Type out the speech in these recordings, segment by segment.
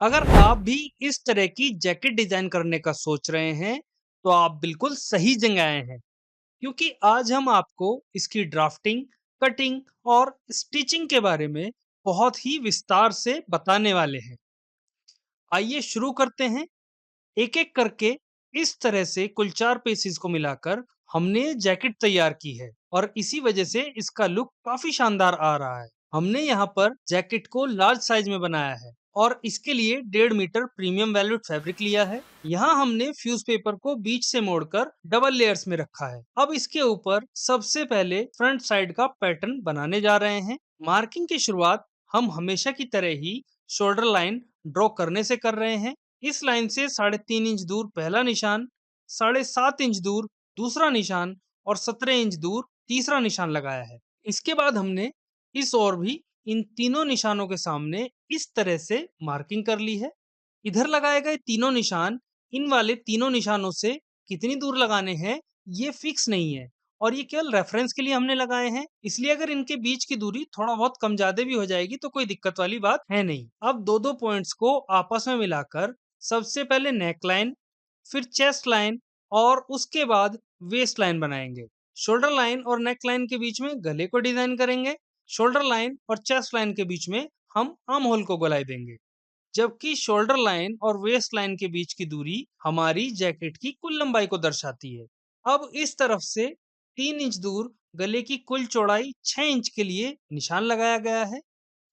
अगर आप भी इस तरह की जैकेट डिजाइन करने का सोच रहे हैं, तो आप बिल्कुल सही जगह आए हैं, क्योंकि आज हम आपको इसकी ड्राफ्टिंग, कटिंग और स्टिचिंग के बारे में बहुत ही विस्तार से बताने वाले हैं। आइए शुरू करते हैं। एक-एक करके इस तरह से कुल 4 पीसेस को मिलाकर हमने जैकेट तैयार की है और इसी वजह से इसका लुक काफी शानदार आ रहा है। हमने यहाँ पर जैकेट को लार्ज साइज में बनाया है और इसके लिए 1.5 मीटर प्रीमियम वेलवेट फैब्रिक लिया है। यहाँ हमने फ्यूज पेपर को बीच से मोड़कर डबल लेयर्स में रखा है। अब इसके ऊपर सबसे पहले फ्रंट साइड का पैटर्न बनाने जा रहे हैं। मार्किंग की शुरुआत हम हमेशा की तरह ही शोल्डर लाइन ड्रॉ करने से कर रहे हैं। इस लाइन से 3.5 इंच दूर पहला निशान, 7.5 इंच दूर दूसरा निशान और 17 इंच दूर तीसरा निशान लगाया है। इसके बाद हमने इस ओर भी इन तीनों निशानों के सामने इस तरह से मार्किंग कर ली है। इधर लगाए गए तीनों निशान इन वाले तीनों निशानों से कितनी दूर लगाने हैं ये फिक्स नहीं है और ये केवल रेफरेंस के लिए हमने लगाए हैं, इसलिए अगर इनके बीच की दूरी थोड़ा बहुत कम ज्यादा भी हो जाएगी तो कोई दिक्कत वाली बात है नहीं। अब दो दो पॉइंट्स को आपस में मिलाकर सबसे पहले नेक लाइन, फिर चेस्ट लाइन और उसके बाद वेस्ट लाइन बनाएंगे। शोल्डर लाइन और नेक लाइन के बीच में गले को डिजाइन करेंगे। शोल्डर लाइन और चेस्ट लाइन के बीच में हम आर्म होल को गोलाई देंगे, जबकि शोल्डर लाइन और वेस्ट लाइन के बीच की दूरी हमारी जैकेट की कुल लंबाई को दर्शाती है। अब इस तरफ से 3 इंच दूर गले की कुल चौड़ाई 6 इंच के लिए निशान लगाया गया है,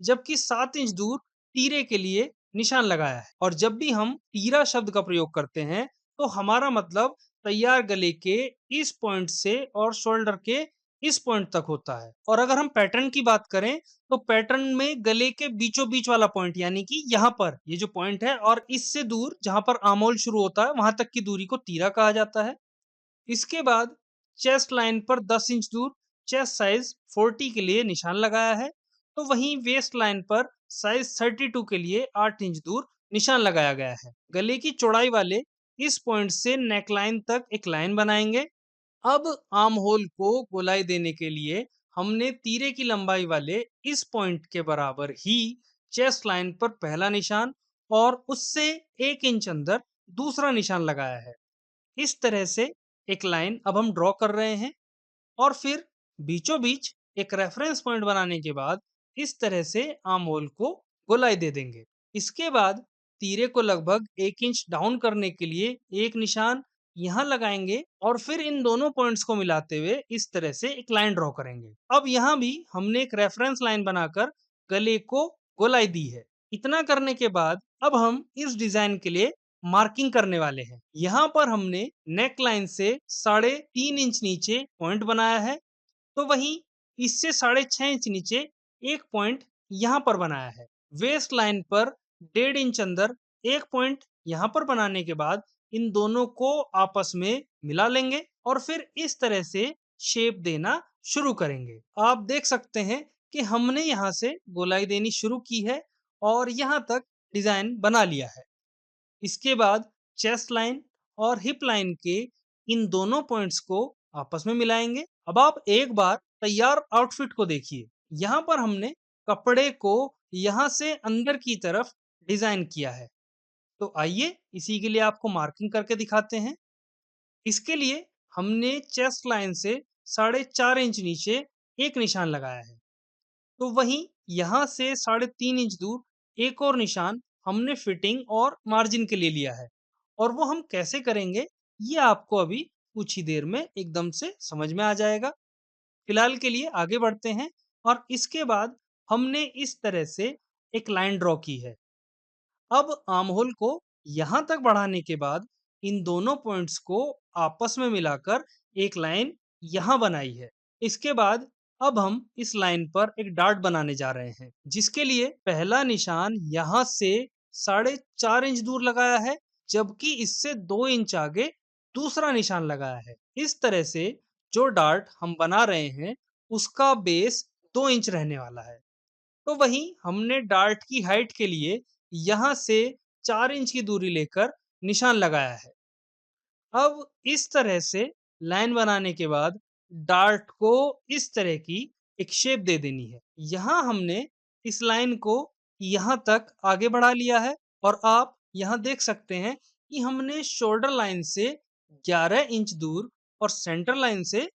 जबकि 7 इंच दूर तीरे के लिए निशान लगाया है। और जब भी हम तीरा शब्द का प्रयोग करते हैं तो हमारा मतलब तैयार गले के इस पॉइंट से और शोल्डर के इस पॉइंट तक होता है। और अगर हम पैटर्न की बात करें तो पैटर्न में गले के बीचों बीच वाला पॉइंट यानी कि यहाँ पर ये जो पॉइंट है और इससे दूर जहां पर आर्म होल शुरू होता है वहां तक की दूरी को तीरा कहा जाता है। इसके बाद चेस्ट लाइन पर 10 इंच दूर चेस्ट साइज 40 के लिए निशान लगाया है, तो वहीं वेस्ट लाइन पर साइज 32 के लिए 8 इंच दूर निशान लगाया गया है। गले की चौड़ाई वाले इस पॉइंट से नेकलाइन तक एक लाइन बनाएंगे। अब आर्म होल को गोलाई देने के लिए हमने तीरे की लंबाई वाले इस पॉइंट के बराबर ही चेस्ट लाइन पर पहला निशान और उससे 1 इंच अंदर दूसरा निशान लगाया है। इस तरह से एक लाइन अब हम ड्रॉ कर रहे हैं और फिर बीचों बीच एक रेफरेंस पॉइंट बनाने के बाद इस तरह से आर्म होल को गोलाई दे देंगे। इसके बाद तीरे को लगभग 1 इंच डाउन करने के लिए एक निशान यहाँ लगाएंगे और फिर इन दोनों पॉइंट्स को मिलाते हुए इस तरह से एक लाइन ड्रॉ करेंगे। अब यहाँ भी हमने एक रेफरेंस लाइन बनाकर गले को गोलाई दी है। इतना करने के बाद अब हम इस डिजाइन के लिए मार्किंग करने वाले हैं। यहाँ पर हमने नेक लाइन से 3.5 इंच नीचे पॉइंट बनाया है, तो वहीं इससे 6.5 इंच नीचे एक पॉइंट यहाँ पर बनाया है। वेस्ट लाइन पर 1.5 इंच अंदर एक पॉइंट यहाँ पर बनाने के बाद इन दोनों को आपस में मिला लेंगे और फिर इस तरह से शेप देना शुरू करेंगे। आप देख सकते हैं कि हमने यहाँ से गोलाई देनी शुरू की है और यहाँ तक डिजाइन बना लिया है। इसके बाद चेस्ट लाइन और हिप लाइन के इन दोनों पॉइंट्स को आपस में मिलाएंगे। अब आप एक बार तैयार आउटफिट को देखिए। यहाँ पर हमने कपड़े को यहाँ से अंदर की तरफ डिजाइन किया है, तो आइए इसी के लिए आपको मार्किंग करके दिखाते हैं। इसके लिए हमने चेस्ट लाइन से 4.5 इंच नीचे एक निशान लगाया है, तो वहीं यहाँ से 3.5 इंच दूर एक और निशान हमने फिटिंग और मार्जिन के लिए लिया है और वो हम कैसे करेंगे ये आपको अभी कुछ ही देर में एकदम से समझ में आ जाएगा। फिलहाल के लिए आगे बढ़ते हैं और इसके बाद हमने इस तरह से एक लाइन ड्रॉ की है। अब आर्म होल को यहाँ तक बढ़ाने के बाद इन दोनों पॉइंट्स को आपस में मिलाकर एक लाइन यहाँ बनाई है। इसके बाद अब हम इस लाइन पर एक डार्ट बनाने जा रहे हैं, जिसके लिए पहला निशान यहाँ से 4.5 इंच दूर लगाया है, जबकि इससे 2 इंच आगे दूसरा निशान लगाया है। इस तरह से जो डार्ट हम बना रहे हैं उसका बेस 2 इंच रहने वाला है। तो वहीं हमने डार्ट की हाइट के लिए यहाँ से 4 इंच की दूरी लेकर निशान लगाया है। अब इस तरह से लाइन बनाने के बाद डार्ट को इस तरह की एक शेप दे देनी है। यहाँ हमने इस लाइन को यहाँ तक आगे बढ़ा लिया है और आप यहाँ देख सकते हैं कि हमने शोल्डर लाइन से 11 इंच दूर और सेंटर लाइन से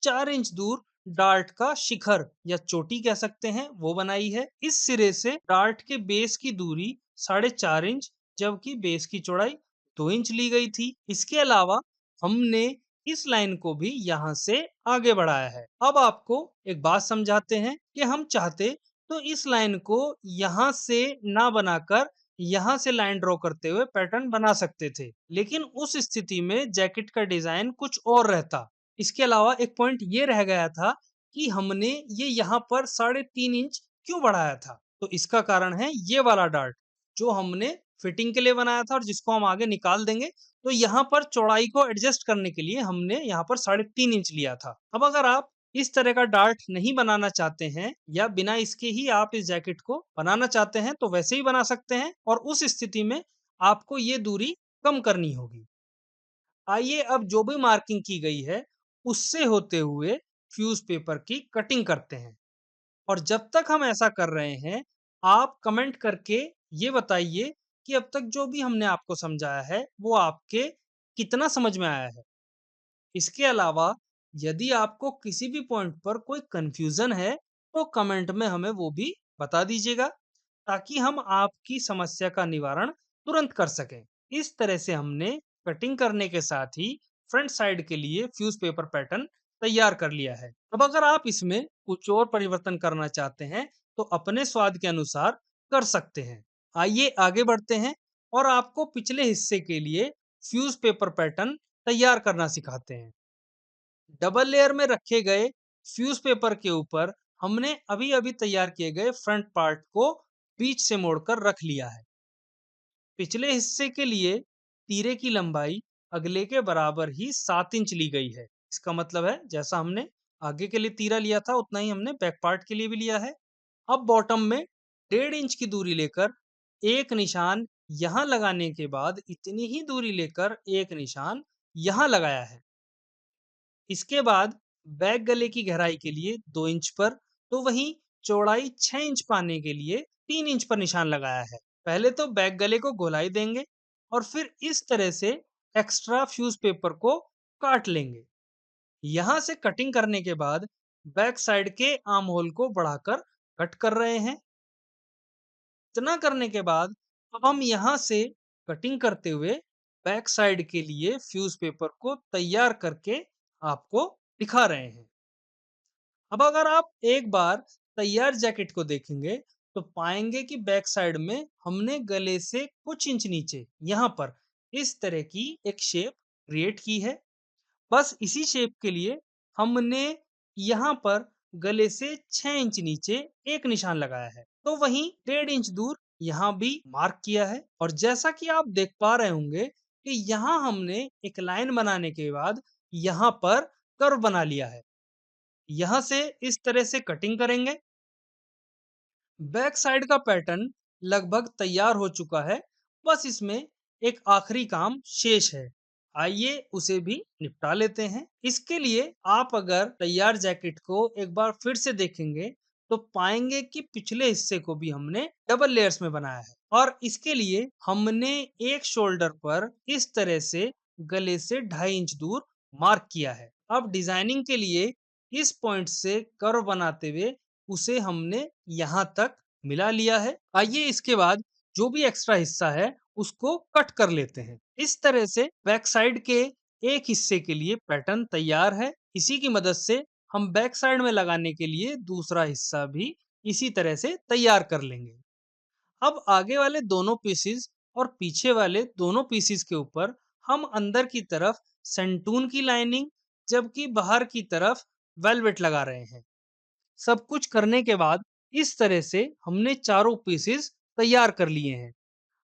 4 इंच दूर डार्ट का शिखर या चोटी कह सकते हैं वो बनाई है। इस सिरे से डार्ट के बेस की दूरी 4.5 इंच जबकि बेस की चौड़ाई 2 इंच ली गई थी। इसके अलावा हमने इस लाइन को भी यहाँ से आगे बढ़ाया है। अब आपको एक बात समझाते हैं कि हम चाहते तो इस लाइन को यहाँ से ना बनाकर यहाँ से लाइन ड्रॉ करते हुए पैटर्न बना सकते थे, लेकिन उस स्थिति में जैकेट का डिजाइन कुछ और रहता। इसके अलावा एक पॉइंट ये रह गया था कि हमने ये यहाँ पर 3.5 इंच क्यों बढ़ाया था। तो इसका कारण है ये वाला डार्ट जो हमने फिटिंग के लिए बनाया था और जिसको हम आगे निकाल देंगे। तो यहाँ पर चौड़ाई को एडजस्ट करने के लिए हमने यहाँ पर 3.5 इंच लिया था। अब अगर आप इस तरह का डार्ट नहीं बनाना चाहते हैं या बिना इसके ही आप इस जैकेट को बनाना चाहते हैं तो वैसे ही बना सकते हैं, और उस स्थिति में आपको ये दूरी कम करनी होगी। आइए अब जो भी मार्किंग की गई है उससे होते हुए फ्यूज पेपर की कटिंग करते हैं। और जब तक हम ऐसा कर रहे हैं, आप कमेंट करके ये बताइए कि अब तक जो भी हमने आपको समझाया है वो आपके कितना समझ में आया है। इसके अलावा यदि आपको किसी भी पॉइंट पर कोई कंफ्यूजन है तो कमेंट में हमें वो भी बता दीजिएगा, ताकि हम आपकी समस्या का निवारण तुरंत कर सकें। इस तरह से हमने कटिंग करने के साथ ही फ्रंट साइड के लिए फ्यूज पेपर पैटर्न तैयार कर लिया है। अब अगर आप इसमें कुछ और परिवर्तन करना चाहते हैं तो अपने स्वाद के अनुसार कर सकते हैं। आइए आगे बढ़ते हैं और आपको पिछले हिस्से के लिए फ्यूज पेपर पैटर्न तैयार करना सिखाते हैं। डबल लेयर में रखे गए फ्यूज पेपर के ऊपर हमने अभी अभी तैयार किए गए फ्रंट पार्ट को बीच से मोड़कर रख लिया है। पिछले हिस्से के लिए तीरे की लंबाई अगले के बराबर ही 7 इंच ली गई है। इसका मतलब है जैसा हमने आगे के लिए तीरा लिया था उतना ही हमने बैक पार्ट के लिए भी लिया है। अब बॉटम में 1.5 इंच की दूरी लेकर एक निशान यहाँ लगाने के बाद इतनी ही दूरी लेकर एक निशान यहाँ लगाया है। इसके बाद बैक गले की गहराई के लिए 2 इंच पर, तो वहीं चौड़ाई 6 इंच पाने के लिए 3 इंच पर निशान लगाया है। पहले तो बैक गले को गोलाई देंगे और फिर इस तरह से एक्स्ट्रा फ्यूज पेपर को काट लेंगे। यहाँ से कटिंग करने के बाद बैक साइड के आर्म होल को बढ़ाकर कट कर रहे हैं। इतना करने के बाद अब हम यहाँ से कटिंग करते हुए बैक साइड के लिए फ्यूज पेपर को तैयार करके आपको दिखा रहे हैं। अब अगर आप एक बार तैयार जैकेट को देखेंगे तो पाएंगे कि बैक साइड में हमने गले से कुछ इंच नीचे यहाँ पर इस तरह की एक शेप क्रिएट की है। बस इसी शेप के लिए हमने यहाँ पर गले से 6 इंच नीचे एक निशान लगाया है, तो वहीं 1.5 इंच दूर यहाँ भी मार्क किया है। और जैसा कि आप देख पा रहे होंगे कि यहाँ हमने एक लाइन बनाने के बाद यहाँ पर कर्व बना लिया है। यहाँ से इस तरह से कटिंग करेंगे। बैक साइड का पैटर्न लगभग तैयार हो चुका है, बस इसमें एक आखिरी काम शेष है। आइए उसे भी निपटा लेते हैं। इसके लिए आप अगर तैयार जैकेट को एक बार फिर से देखेंगे तो पाएंगे कि पिछले हिस्से को भी हमने डबल लेयर्स में बनाया है, और इसके लिए हमने एक शोल्डर पर इस तरह से गले से 2.5 इंच दूर मार्क किया है। अब डिजाइनिंग के लिए इस पॉइंट से कर्व बनाते हुए उसे हमने यहाँ तक मिला लिया है। आइए इसके बाद जो भी एक्स्ट्रा हिस्सा है उसको कट कर लेते हैं। इस तरह से बैक साइड के एक हिस्से के लिए पैटर्न तैयार है। इसी की मदद से हम बैक साइड में लगाने के लिए दूसरा हिस्सा भी इसी तरह से तैयार कर लेंगे। अब आगे वाले दोनों पीसेस और पीछे वाले दोनों पीसेस के ऊपर हम अंदर की तरफ सेंटून की लाइनिंग जबकि बाहर की तरफ वेलवेट लगा रहे हैं। सब कुछ करने के बाद इस तरह से हमने चारों पीसेस तैयार कर लिए हैं।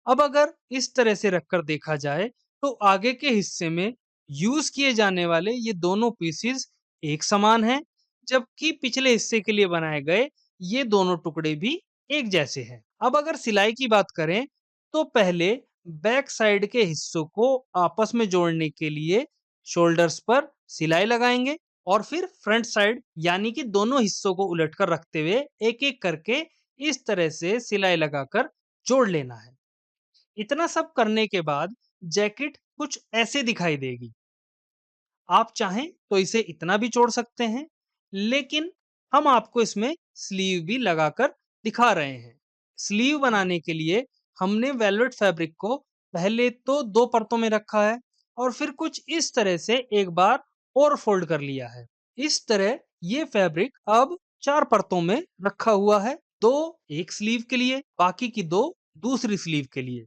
अब अगर इस तरह से रखकर देखा जाए तो आगे के हिस्से में यूज किए जाने वाले ये दोनों पीसेस एक समान हैं, जबकि पिछले हिस्से के लिए बनाए गए ये दोनों टुकड़े भी एक जैसे हैं। अब अगर सिलाई की बात करें तो पहले बैक साइड के हिस्सों को आपस में जोड़ने के लिए शोल्डर्स पर सिलाई लगाएंगे और फिर फ्रंट साइड यानी कि दोनों हिस्सों को उलटकर रखते हुए एक एक करके इस तरह से सिलाई लगाकर जोड़ लेना है। इतना सब करने के बाद जैकेट कुछ ऐसे दिखाई देगी। आप चाहें तो इसे इतना भी जोड़ सकते हैं, लेकिन हम आपको इसमें स्लीव भी लगाकर दिखा रहे हैं। स्लीव बनाने के लिए हमने वेलवेट फैब्रिक को पहले तो 2 परतों में रखा है और फिर कुछ इस तरह से एक बार और फोल्ड कर लिया है। इस तरह ये फैब्रिक अब 4 परतों में रखा हुआ है, 2 एक स्लीव के लिए, बाकी की 2 दूसरी स्लीव के लिए।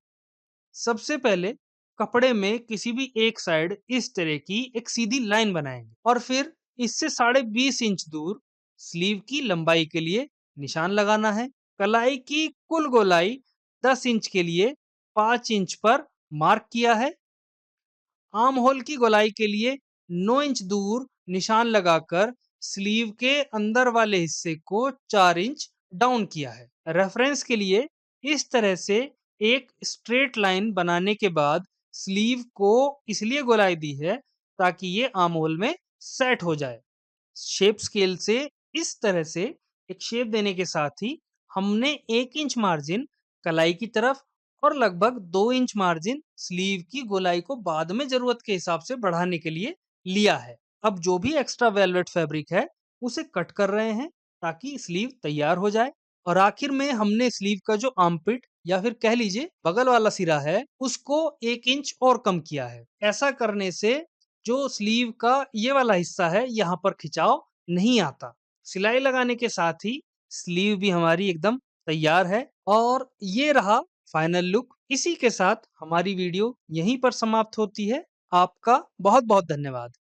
सबसे पहले कपड़े में किसी भी एक साइड इस तरह की एक सीधी लाइन बनाएंगे और फिर इससे 20.5 इंच दूर स्लीव की लंबाई के लिए निशान लगाना है। कलाई की कुल गोलाई 10 इंच के लिए 5 इंच पर मार्क किया है। आर्म होल की गोलाई के लिए 9 इंच दूर निशान लगाकर स्लीव के अंदर वाले हिस्से को 4 इंच डाउन किया है। रेफरेंस के लिए इस तरह से एक स्ट्रेट लाइन बनाने के बाद स्लीव को इसलिए गोलाई दी है ताकि ये आर्म होल में सेट हो जाए। शेप स्केल से इस तरह से एक शेप देने के साथ ही हमने 1 इंच मार्जिन कलाई की तरफ और लगभग 2 इंच मार्जिन स्लीव की गोलाई को बाद में जरूरत के हिसाब से बढ़ाने के लिए लिया है। अब जो भी एक्स्ट्रा वेलवेट फैब्रिक है उसे कट कर रहे हैं ताकि स्लीव तैयार हो जाए। और आखिर में हमने स्लीव का जो आर्मपिट या फिर कह लीजिए बगल वाला सिरा है उसको 1 इंच और कम किया है। ऐसा करने से जो स्लीव का ये वाला हिस्सा है यहाँ पर खिंचाव नहीं आता। सिलाई लगाने के साथ ही स्लीव भी हमारी एकदम तैयार है और ये रहा फाइनल लुक। इसी के साथ हमारी वीडियो यहीं पर समाप्त होती है। आपका बहुत बहुत धन्यवाद।